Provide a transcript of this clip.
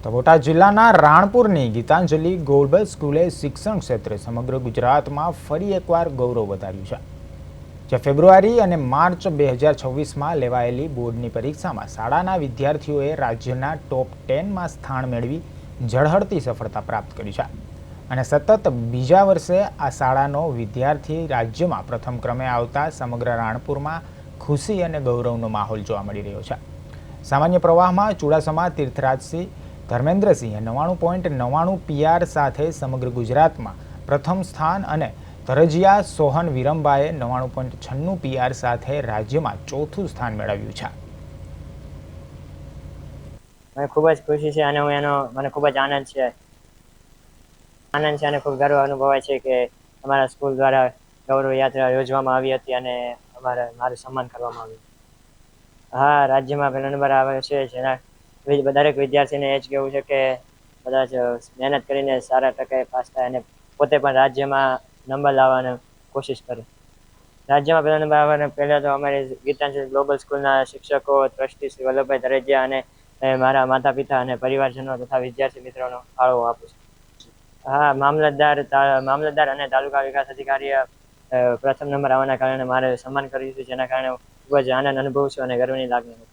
તો બોટાદ જિલ્લાના રાણપુરની ગીતાંજલિ ગ્લોબલ સ્કૂલે શિક્ષણ ક્ષેત્રે સમગ્ર ગુજરાતમાં ફરી એકવાર ગૌરવ વધાર્યું છે. જે ફેબ્રુઆરી અને માર્ચ 2026માં લેવાયેલી બોર્ડની પરીક્ષામાં શાળાના વિદ્યાર્થીઓએ રાજ્યના ટોપ 10માં સ્થાન મેળવી ઝળહળતી સફળતા પ્રાપ્ત કરી છે અને સતત બીજા વર્ષે આ શાળાનો વિદ્યાર્થી રાજ્યમાં પ્રથમ ક્રમે આવતા સમગ્ર રાણપુરમાં ખુશી અને ગૌરવનો માહોલ જોવા મળી રહ્યો છે. સામાન્ય પ્રવાહમાં ચુડાસમા તીર્થરાજસિંહ ધર્મેન્દ્રસિંહે 99.99 PR સાથે સમગ્ર ગુજરાતમાં પ્રથમ સ્થાન અને ધરજીયા સોહન વિરંબાએ 99.96 PR સાથે રાજ્યમાં ચોથું સ્થાન મેળવ્યું છે. મને ખૂબ જ ખુશી છે અને મને ખૂબ જ આનંદ છે અને ખૂબ ગર્વ અનુભવાય છે કે અમારા સ્કૂલ દ્વારા ગૌરવ યાત્રા યોજવામાં આવી હતી અને મારું સન્માન કરવામાં આવ્યું. હા, રાજ્યમાં પહેલો નંબર આવ્યો છે. જેના દરેક વિદ્યાર્થીને એ જ કહેવું છે કે બધા જ મહેનત કરીને સારા ટકાએ પાસ થાય અને પોતે પણ રાજ્યમાં નંબર લાવવાની કોશિશ કરે. રાજ્યમાં પહેલો નંબર આવવાના પહેલાં તો અમારી ગીતાંજલિ ગ્લોબલ સ્કૂલના શિક્ષકો, ટ્રસ્ટી શ્રી વલ્લભભાઈ ધરેજિયા અને મારા માતા પિતા અને પરિવારજનો તથા વિદ્યાર્થી મિત્રોનો ફાળો આપું છું. હા, મામલતદાર અને તાલુકા વિકાસ અધિકારીએ પ્રથમ નંબર આવવાના કારણે મારે સન્માન કર્યું છે, જેના કારણે ખૂબ જ આનંદ અનુભવું છું અને ગર્વની લાગણી.